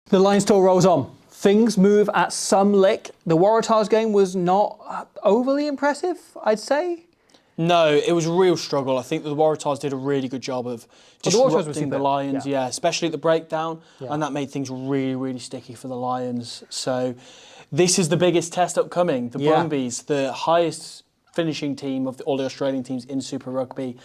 The Lions tour rolls on. Things move at some lick. The Waratahs game was not overly impressive, I'd say. No, it was a real struggle. I think the Waratahs did a really good job of disrupting the Lions, especially at the breakdown, and that made things really, really sticky for the Lions. So this is the biggest test upcoming. The Brumbies, the highest finishing team of all the Australian teams in Super Rugby,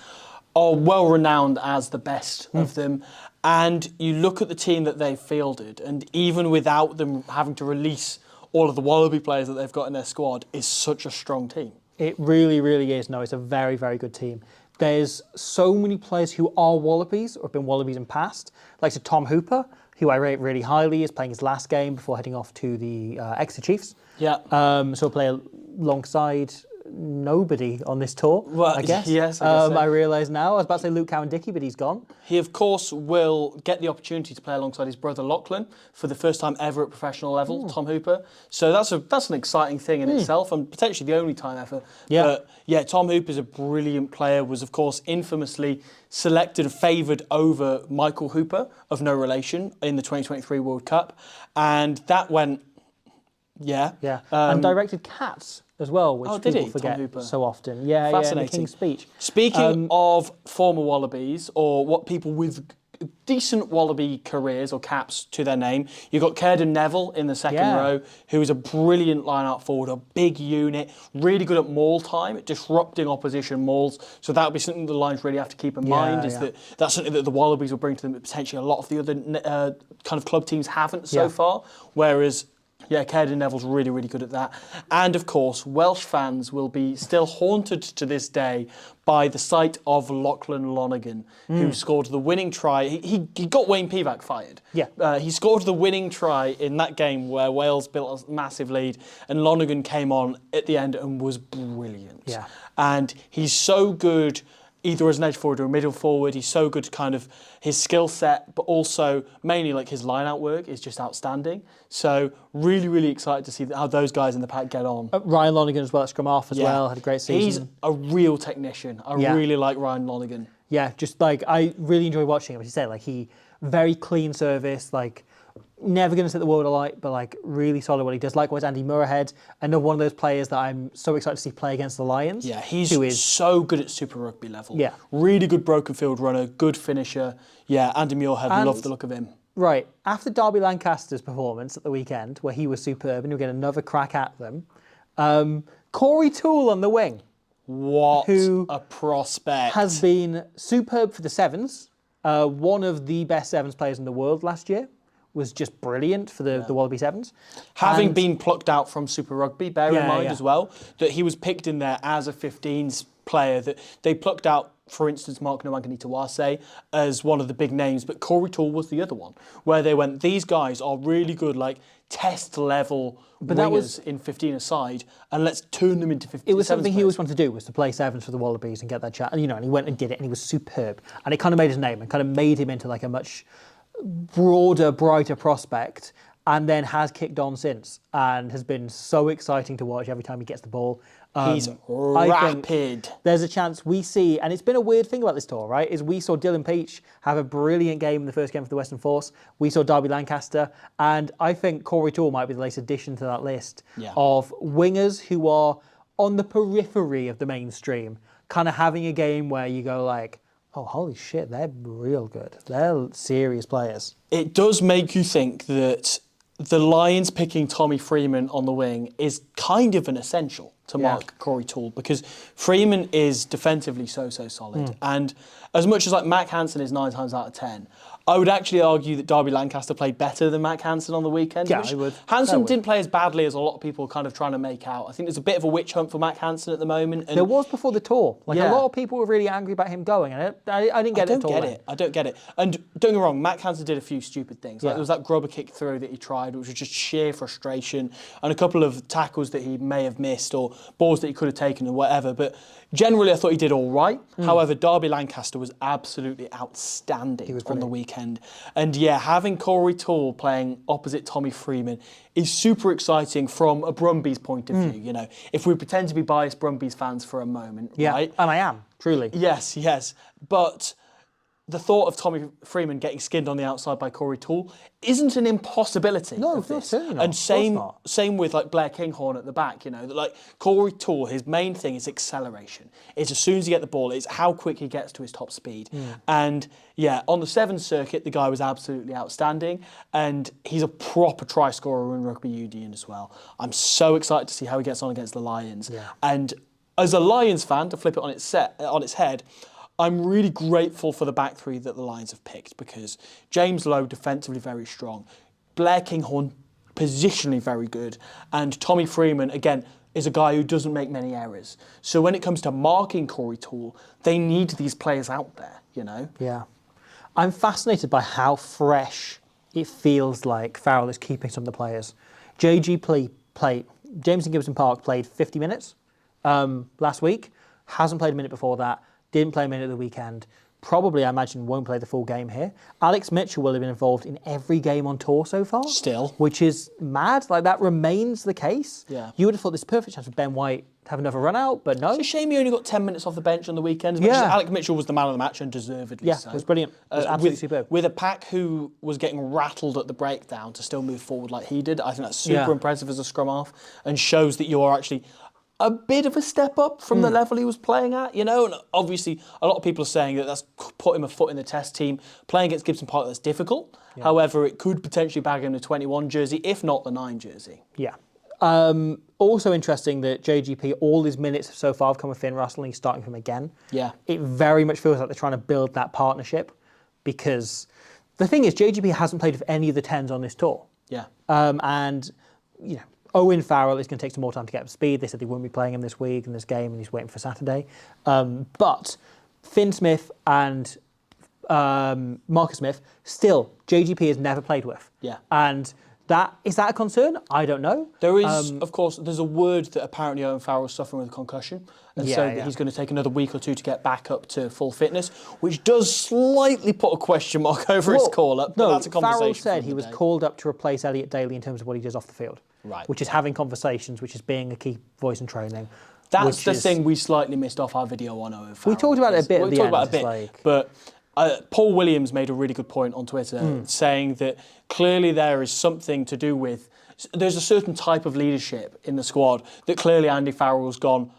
are well renowned as the best of them. And you look at the team that they've fielded, and even without them having to release all of the Wallaby players that they've got in their squad, is such a strong team. It really, really is. No, it's a very, very good team. There's so many players who are Wallabies or have been Wallabies in past, like so Tom Hooper, who I rate really highly, is playing his last game before heading off to the Exeter Chiefs. Yeah. So he'll play alongside nobody on this tour, well, I guess. Yes, I guess so. I realise now. I was about to say Luke Cowan-Dickie, but he's gone. He, of course, will get the opportunity to play alongside his brother Lachlan for the first time ever at professional level, Tom Hooper. So that's an exciting thing in itself, and potentially the only time ever. Yeah. But yeah, Tom Hooper's a brilliant player, was, of course, infamously selected and favoured over Michael Hooper, of no relation, in the 2023 World Cup. And that went, and directed Cats as well, which people forget so often. Yeah, fascinating. The King's Speech. Speaking of former Wallabies, or what people with decent Wallaby careers or caps to their name, you've got Cairden Neville in the second row, who is a brilliant line-out forward, a big unit, really good at maul time, at disrupting opposition mauls. So that'll be something the Lions really have to keep in mind, that's something that the Wallabies will bring to them that potentially a lot of the other kind of club teams haven't so far, whereas Cairden Neville's really, really good at that. And, of course, Welsh fans will be still haunted to this day by the sight of Lachlan Lonergan, who scored the winning try. He got Wayne Pivac fired. Yeah. He scored the winning try in that game where Wales built a massive lead, and Lonergan came on at the end and was brilliant. Yeah. And he's so good either as an edge forward or a middle forward. He's so good, kind of his skill set, but also mainly like his line-out work is just outstanding. So really, really excited to see how those guys in the pack get on. Ryan Lonergan as well at scrum half as well, had a great season. He's a real technician. I really like Ryan Lonergan. Yeah, just like, I really enjoy watching him. As you say, like he, very clean service, like never going to set the world alight, but like really solid what he does. Likewise, Andy Murrayhead, another one of those players that I'm so excited to see play against the Lions. Yeah, he's so good at Super Rugby level. Yeah. Really good broken field runner, good finisher. Yeah, Andy Muirhead, love the look of him. Right, after Derby Lancaster's performance at the weekend, where he was superb and he'll get another crack at them, Corey Toole on the wing. What a prospect. Has been superb for the Sevens. One of the best Sevens players in the world last year. Was just brilliant for the Wallaby Sevens. Having been plucked out from Super Rugby, bear in mind as well, that he was picked in there as a 15s player, that they plucked out, for instance, Mark Nwangani-Tawase as one of the big names, but Corey Toole was the other one, where they went, these guys are really good, like test level wingers in 15-a-side, and let's turn them into 15. It was something he always wanted to do, was to play Sevens for the Wallabies and get that chat. And, and he went and did it, and he was superb. And it kind of made his name and kind of made him into like a much broader, brighter prospect, and then has kicked on since and has been so exciting to watch every time he gets the ball. He's rapid. There's a chance we see, and it's been a weird thing about this tour, right, is we saw Dylan Peach have a brilliant game in the first game for the Western Force. We saw Derby Lancaster, and I think Corey Toole might be the latest addition to that list of wingers who are on the periphery of the mainstream, kind of having a game where you go like, oh, holy shit, they're real good. They're serious players. It does make you think that the Lions picking Tommy Freeman on the wing is kind of an essential to mark Corey Toole, because Freeman is defensively so solid. And as much as like Mac Hansen is 9 times out of 10, I would actually argue that Derby Lancaster played better than Mac Hansen on the weekend. Yeah, I would. Hansen didn't play as badly as a lot of people are kind of trying to make out. I think there's a bit of a witch hunt for Mac Hansen at the moment. And there was before the tour. Like a lot of people were really angry about him going, and I didn't get it at all. I don't get it. And don't get me wrong, Mac Hansen did a few stupid things. Like there was that grubber kick throw that he tried, which was just sheer frustration, and a couple of tackles that he may have missed or balls that he could have taken or whatever. But generally, I thought he did all right. However, Derby Lancaster was absolutely outstanding on the weekend. And having Corey Toole playing opposite Tommy Freeman is super exciting from a Brumbies point of view. If we pretend to be biased Brumbies fans for a moment, right? And I am, truly. Yes. But the thought of Tommy Freeman getting skinned on the outside by Corey Toole isn't an impossibility. No, certainly not. And same with like Blair Kinghorn at the back. That like Corey Toole, his main thing is acceleration. It's as soon as you get the ball, it's how quick he gets to his top speed. And yeah, on the Sevens circuit, the guy was absolutely outstanding, and he's a proper try scorer in rugby union as well. I'm so excited to see how he gets on against the Lions. Yeah. And as a Lions fan, to flip it on its head, I'm really grateful for the back three that the Lions have picked, because James Lowe, defensively very strong, Blair Kinghorn, positionally very good, and Tommy Freeman, again, is a guy who doesn't make many errors. So when it comes to marking Corey Toole, they need these players out there, Yeah. I'm fascinated by how fresh it feels like Farrell is keeping some of the players. Jameson Gibson Park played 50 minutes last week, hasn't played a minute before that, didn't play a minute at the weekend, probably, I imagine, won't play the full game here. Alex Mitchell will have been involved in every game on tour so far. Still. Which is mad. Like, that remains the case. Yeah. You would have thought this perfect chance for Ben White to have another run out, but no. It's a shame he only got 10 minutes off the bench on the weekend. As much as Alex Mitchell was the man of the match, and deservedly so. Yeah, it was brilliant. It was absolutely superb. With a pack who was getting rattled at the breakdown to still move forward like he did, I think that's super impressive as a scrum half, and shows that you are actually a bit of a step up from the level he was playing at, And obviously, a lot of people are saying that that's put him a foot in the test team. Playing against Gibson Park, that's difficult. Yeah. However, it could potentially bag him the 21 jersey, if not the 9 jersey. Yeah. Also interesting that JGP, all his minutes so far have come with Finn Russell, and he's starting from again. Yeah. It very much feels like they're trying to build that partnership, because the thing is, JGP hasn't played with any of the 10s on this tour. Yeah. And, Owen Farrell is going to take some more time to get up to speed. They said they wouldn't be playing him this week in this game, and he's waiting for Saturday. But Finn Smith and Marcus Smith, still, JGP has never played with. Yeah. And is that a concern? I don't know. There is, of course, there's a word that apparently Owen Farrell is suffering with a concussion, and so he's going to take another week or two to get back up to full fitness, which does slightly put a question mark over his call-up. No, that's a conversation. Farrell said he was called up to replace Elliot Daly in terms of what he does off the field. Right. Which is having conversations, which is being a key voice in training. That's the thing we slightly missed off our video on Owen Farrell. We talked about it a bit at the end. We talked about it a bit, but Paul Williams made a really good point on Twitter, saying that clearly there is something to do with, there's a certain type of leadership in the squad that clearly Andy Farrell's gone,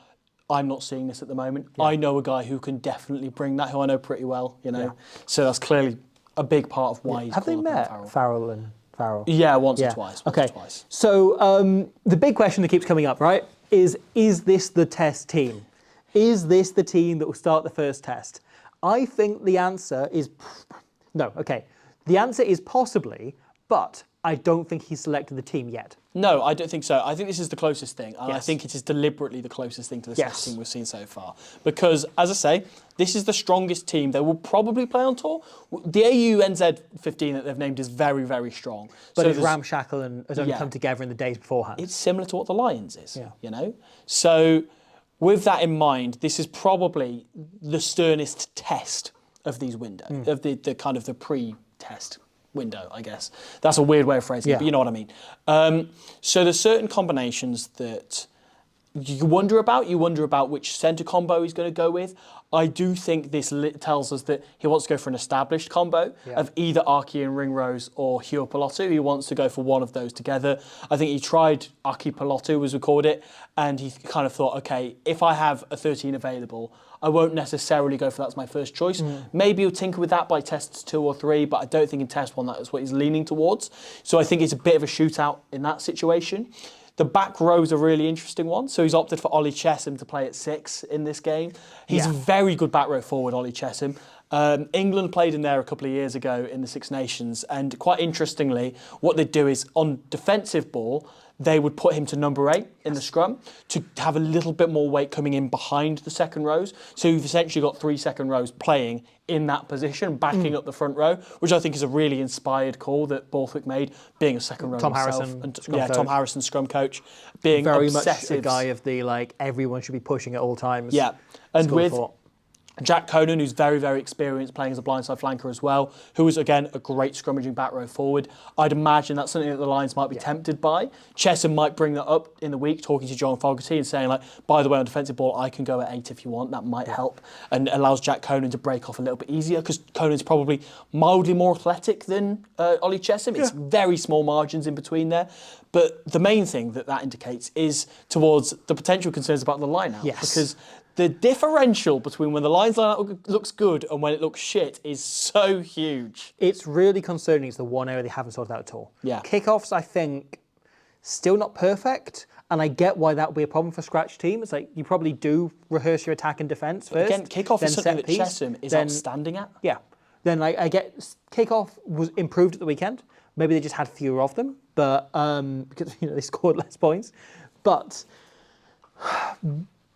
I'm not seeing this at the moment. Yeah. I know a guy who can definitely bring that, who I know pretty well, Yeah. So that's clearly a big part of why he's Have they met Farrell and Farrell? Yeah, once or twice. Okay. So the big question that keeps coming up, right, is this the test team? Is this the team that will start the first test? I think the answer is no. Okay. The answer is possibly, but I don't think he's selected the team yet. No, I don't think so. I think this is the closest thing, and I think it is deliberately the closest thing to the test team we've seen so far. Because, as I say, this is the strongest team they will probably play on tour. The AU NZ 15 that they've named is very, very strong. But it's ramshackle and has only come together in the days beforehand. It's similar to what the Lions is, So, with that in mind, this is probably the sternest test of these windows, of the kind of the pre-test window, I guess. That's a weird way of phrasing it, but you know what I mean. So there's certain combinations that you wonder about. You wonder about which centre combo he's going to go with. I do think this tells us that he wants to go for an established combo of either Aki and Ringrose or Hugh Pilotu. He wants to go for one of those together. I think he tried Aki Pilotu, as we called it, and he kind of thought, okay, if I have a 13 available, I won't necessarily go for that as my first choice. Maybe he'll tinker with that by tests 2 or 3, but I don't think in test 1 that is what he's leaning towards. So I think it's a bit of a shootout in that situation. The back row is a really interesting one. So he's opted for Ollie Chesham to play at 6 in this game. He's a very good back row forward, Ollie Chesham. England played in there a couple of years ago in the Six Nations, and quite interestingly, what they'd do is on defensive ball, they would put him to number 8 in the scrum to have a little bit more weight coming in behind the second rows. So you've essentially got 3 second rows playing in that position, backing up the front row, which I think is a really inspired call that Borthwick made, being a second row himself. Tom Harrison, scrum coach, being very obsessive. Much a guy of the, like, everyone should be pushing at all times. Yeah, and with Jack Conan, who's very, very experienced playing as a blindside flanker as well, who is, again, a great scrummaging back row forward. I'd imagine that's something that the Lions might be tempted by. Chesham might bring that up in the week, talking to John Fogarty and saying, like, by the way, on defensive ball, I can go at 8 if you want. That might help and allows Jack Conan to break off a little bit easier because Conan's probably mildly more athletic than Ollie Chesham. It's very small margins in between there. But the main thing that indicates is towards the potential concerns about the line-out. Yes. Because the differential between when the Lions line-out looks good and when it looks shit is so huge. It's really concerning. It's the one area they haven't sorted out at all. Yeah. Kickoffs, I think, still not perfect. And I get why that would be a problem for scratch teams. Like, you probably do rehearse your attack and defence first. Again, kickoff is something that Chesham is outstanding at. Yeah. Then, like, I get kickoff was improved at the weekend. Maybe they just had fewer of them, but because they scored less points. But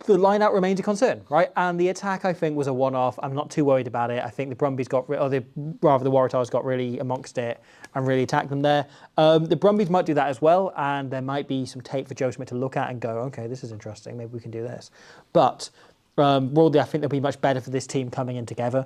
the line-out remains a concern, right? And the attack, I think, was a one-off. I'm not too worried about it. I think the Brumbies the Waratahs got really amongst it and really attacked them there. The Brumbies might do that as well, and there might be some tape for Joe Schmidt to look at and go, okay, this is interesting. Maybe we can do this. But broadly, I think they'll be much better for this team coming in together.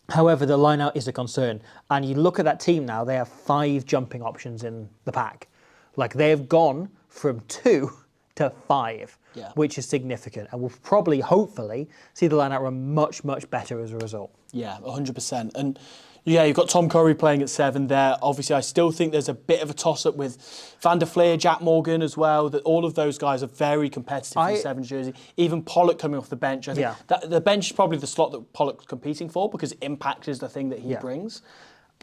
However, the line-out is a concern. And you look at that team now, they have 5 jumping options in the pack. Like, they have gone from 2 to 5, which is significant. And we'll probably, hopefully, see the line-out run much, much better as a result. Yeah, 100%. And yeah, you've got Tom Curry playing at 7 there. Obviously, I still think there's a bit of a toss-up with Van der Fleer, Jack Morgan as well. That all of those guys are very competitive in the 7 jersey. Even Pollock coming off the bench. I think that the bench is probably the slot that Pollock's competing for because impact is the thing that he brings.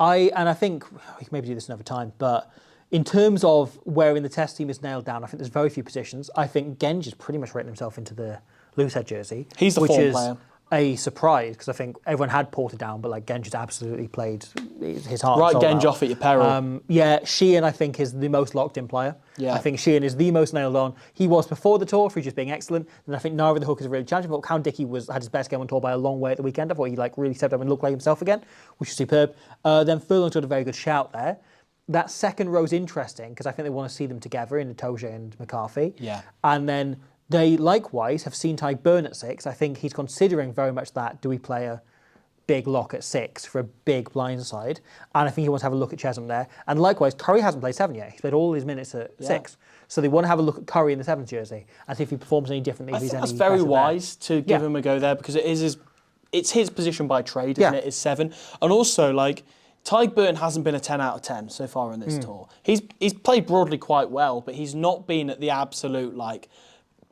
I think we can maybe do this another time, but in terms of where in the test team is nailed down, I think there's very few positions. I think Genge has pretty much written himself into the loosehead jersey. He's the form player. A surprise because I think everyone had Porter down, but like Genge has absolutely played his heart. Right, Genge off at your peril. Sheehan I think is the most locked in player. Yeah. I think Sheehan is the most nailed on. He was before the tour for just being excellent, and I think now the hook is really challenging. But Count Dickey had his best game on tour by a long way at the weekend. I thought he really stepped up and looked like himself again, which is superb. Then Furlong's got a very good shout there. That second row is interesting because I think they want to see them together in Itoje and McCarthy. Yeah. And then they likewise have seen Tyke Byrne at 6. I think he's considering very much that. Do we play a big lock at 6 for a big blind side? And I think he wants to have a look at Chesham there. And likewise, Curry hasn't played 7 yet. He's played all his minutes at 6. So they want to have a look at Curry in the 7th jersey and see if he performs any differently. I think that's very wise to give him a go there because it's his position by trade, isn't it? Is 7. And also, like, Tyke Byrne hasn't been a 10 out of 10 so far in this tour. He's played broadly quite well, but he's not been at the absolute, like,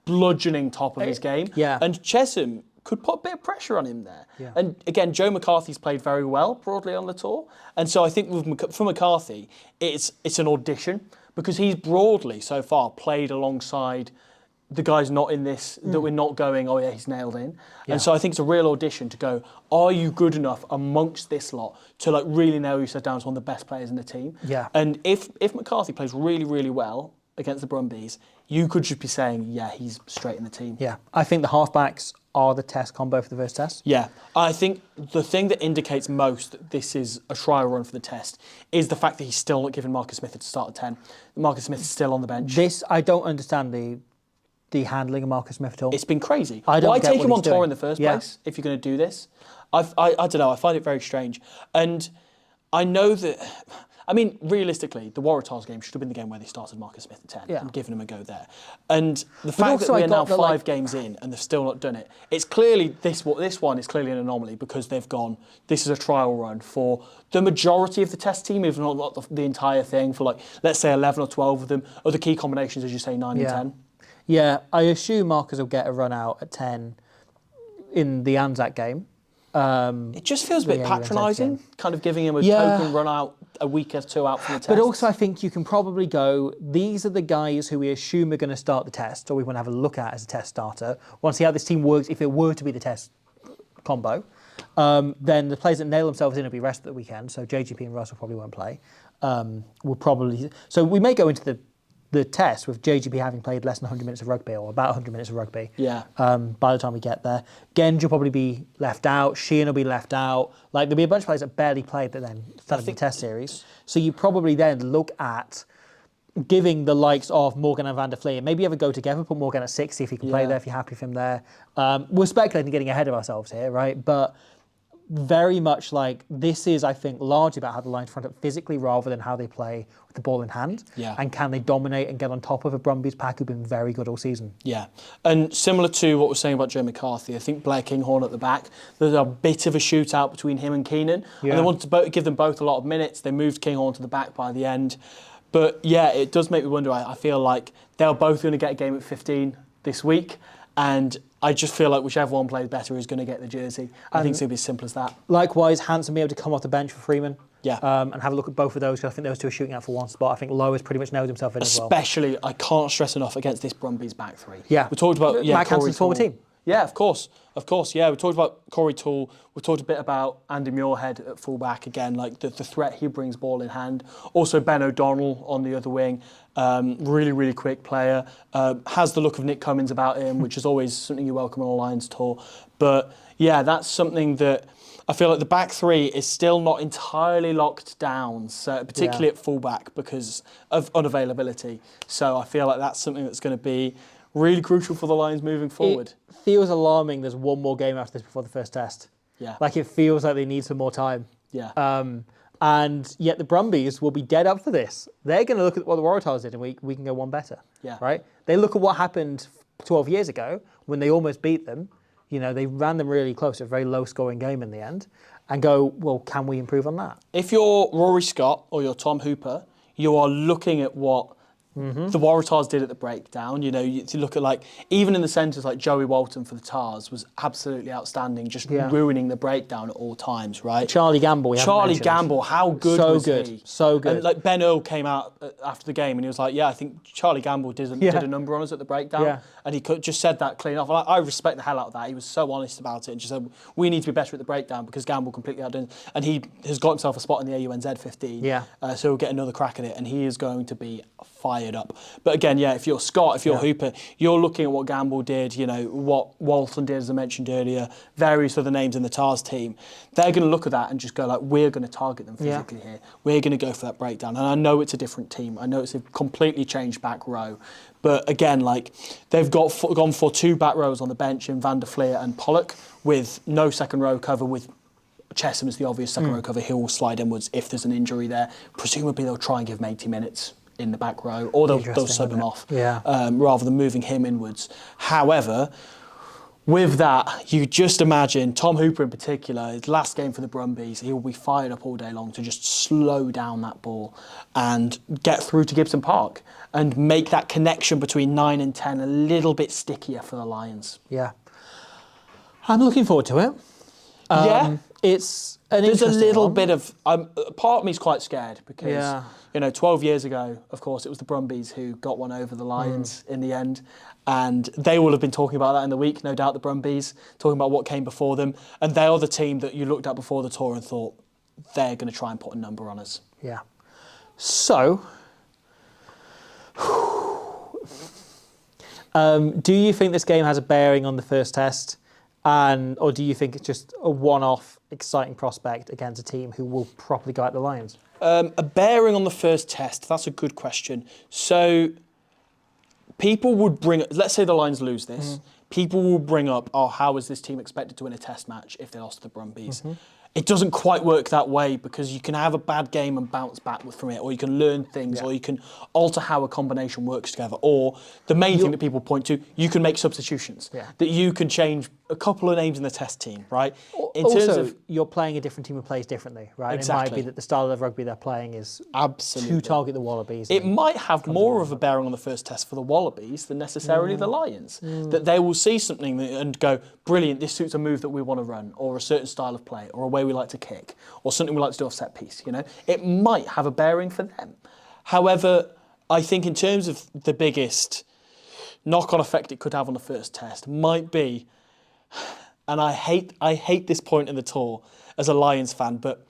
bludgeoning top of his game. Yeah. And Chesham could put a bit of pressure on him there. Yeah. And again, Joe McCarthy's played very well broadly on the tour. And so I think for McCarthy, it's an audition because he's broadly so far played alongside the guys not in this, that we're not going, oh yeah, he's nailed in. Yeah. And so I think it's a real audition to go, are you good enough amongst this lot to like really nail yourself down as one of the best players in the team? Yeah. And if McCarthy plays really, really well against the Brumbies, you could just be saying, yeah, he's straight in the team. Yeah. I think the halfbacks are the test combo for the first test. Yeah. I think the thing that indicates most that this is a trial run for the test is the fact that he's still not giving Marcus Smith a start at 10. Marcus Smith is still on the bench. I don't understand the handling of Marcus Smith at all. It's been crazy. Why take him on tour in the first place if you're going to do this? I don't know. I find it very strange. And I know that, I mean, realistically, the Waratahs game should have been the game where they started Marcus Smith at 10 and given him a go there. And the fact that we're now 5 games in and they've still not done it, it's clearly, this one is clearly an anomaly because they've gone, this is a trial run for the majority of the test team, if not the entire thing, for like, let's say 11 or 12 of them, or the key combinations, as you say, 9 and 10. Yeah, I assume Marcus will get a run out at 10 in the Anzac game. It just feels a bit patronising, kind of giving him a token run out a week or 2 out from the test. But also I think you can probably go, these are the guys who we assume are going to start the test, or we want to have a look at as a test starter. Want to see how this team works if it were to be the test combo. Then the players that nail themselves in will be rested at the weekend, so JGP and Russell probably won't play. So we may go into the test with JGP having played less than 100 minutes of rugby or about 100 minutes of rugby by the time we get there. Genge will probably be left out. Sheehan will be left out. Like, there'll be a bunch of players that barely played that then started the test series. So you probably then look at giving the likes of Morgan and Van der Fleer, maybe have a go together, put Morgan at 6, see if he can play there, if you're happy for him there. We're speculating getting ahead of ourselves here, right? But very much like this is, I think, largely about how the Lions front up physically rather than how they play with the ball in hand. Yeah. And can they dominate and get on top of a Brumbies pack who've been very good all season? Yeah. And similar to what we're saying about Joe McCarthy, I think Blair Kinghorn at the back, there's a bit of a shootout between him and Keenan. Yeah. And they wanted to give them both a lot of minutes. They moved Kinghorn to the back by the end. But yeah, it does make me wonder. I feel like they're both going to get a game at 15 this week. And I just feel like whichever one plays better is going to get the jersey. I think it's going to be as simple as that. Likewise, Hanson be able to come off the bench for Freeman. Yeah. And have a look at both of those, because I think those two are shooting out for one spot. I think Lowe has pretty much nailed himself in as well. Especially, I can't stress enough against this Brumbies back three. Yeah. We talked about Matt Hanson's former team. Yeah, of course. Yeah, we talked about Corey Toole. We talked a bit about Andy Muirhead at fullback again, like the threat he brings ball in hand. Also Ben O'Donnell on the other wing, really, really quick player. Has the look of Nick Cummins about him, which is always something you welcome on a Lions tour. But yeah, that's something that I feel like the back three is still not entirely locked down, so particularly at fullback because of unavailability. So I feel like that's something that's going to be really crucial for the Lions moving forward. It feels alarming there's one more game after this before the first test. Yeah. Like it feels like they need some more time. Yeah. And yet the Brumbies will be dead up for this. They're going to look at what the Waratahs did and we can go one better. Yeah. Right? They look at what happened 12 years ago when they almost beat them. You know, they ran them really close, a very low-scoring game in the end, and go, well, can we improve on that? If you're Rory Scott or you're Tom Hooper, you are looking at what the Waratahs did at the breakdown. You know, you look at like, even in the centres, like Joey Walton for the Tars was absolutely outstanding, just ruining the breakdown at all times, right? Charlie Gamble, how good was he? So good. And like Ben Earl came out after the game and he was like, yeah, I think Charlie Gamble did a number on us at the breakdown. Yeah. And he just said that clean off. I respect the hell out of that. He was so honest about it and just said, we need to be better at the breakdown because Gamble completely outdone. And he has got himself a spot in the AUNZ 15. Yeah. So he'll get another crack at it and he is going to be fired up. But again, yeah, if you're Scott, if you're Hooper, you're looking at what Gamble did, you know, what Walton did, as I mentioned earlier, various other names in the Tars team. They're going to look at that and just go like, we're going to target them physically here. We're going to go for that breakdown. And I know it's a different team. I know it's a completely changed back row. But again, like they've gone for two back rows on the bench in Van der Fleer and Pollock with no second row cover, with Chesham as the obvious second row cover. He'll slide inwards if there's an injury there. Presumably they'll try and give him 80 minutes in the back row, or they'll sub him off rather than moving him inwards. However, with that, you just imagine Tom Hooper in particular, his last game for the Brumbies, he will be fired up all day long to just slow down that ball and get through to Gibson Park and make that connection between 9 and 10 a little bit stickier for the Lions. Yeah. I'm looking forward to it. It's there's a little bit of part of me's quite scared because you know 12 years ago, of course, it was the Brumbies who got one over the Lions in the end, and they will have been talking about that in the week, no doubt. The Brumbies talking about what came before them, and they are the team that you looked at before the tour and thought they're going to try and put a number on us. Yeah. So, do you think this game has a bearing on the first test? Or do you think it's just a one-off exciting prospect against a team who will properly go at the Lions? A bearing on the first test, that's a good question. So people would let's say the Lions lose this, people will bring up, how is this team expected to win a test match if they lost to the Brumbies? It doesn't quite work that way because you can have a bad game and bounce back from it, or you can learn things, or you can alter how a combination works together. Or the main thing that people point to, you can make substitutions. That you can change a couple of names in the test team, right? In also, terms of, you're playing a different team who plays differently, right? Exactly. It might be that the style of rugby they're playing is absolutely to target the Wallabies. It might have more of a bearing on the first test for the Wallabies than necessarily the Lions. That they will see something and go, brilliant, this suits a move that we want to run, or a certain style of play, or a way we like to kick, or something we like to do off set piece, you know? It might have a bearing for them. However, I think in terms of the biggest knock-on effect it could have on the first test might be, and I hate this point in the tour as a Lions fan, but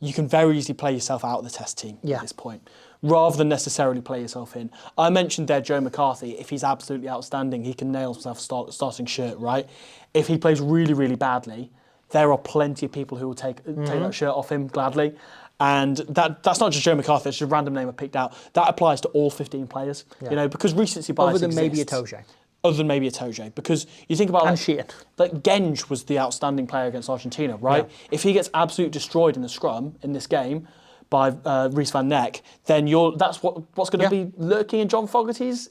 you can very easily play yourself out of the test team at this point, rather than necessarily play yourself in. I mentioned there Joe McCarthy. If he's absolutely outstanding, he can nail himself starting shirt, right? If he plays really, really badly, there are plenty of people who will take that shirt off him gladly. And that's not just Joe McCarthy, it's just a random name I picked out. That applies to all 15 players, because recency bias Other than exists. maybe a Toje. Other than maybe a Toje. Because you think about like Genge was the outstanding player against Argentina, right? Yeah. If he gets absolutely destroyed in the scrum in this game by Rhys van Neck, then that's what's going to be lurking in John Fogarty's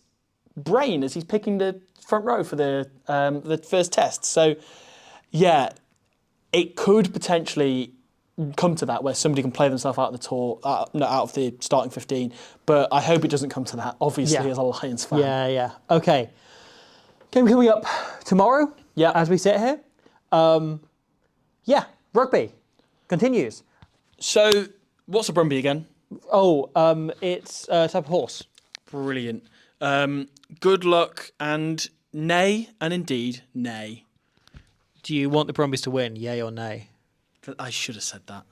brain as he's picking the front row for the first test. So, yeah, it could potentially come to that where somebody can play themselves out of the tour, out of the starting 15. But I hope it doesn't come to that, obviously, as a Lions fan. Yeah. Okay. Game coming up tomorrow, as we sit here. Rugby continues. So, what's a Brumbie again? It's a type of horse. Brilliant. Good luck and nay, and indeed nay. Do you want the Brumbies to win, yay or nay? I should have said that.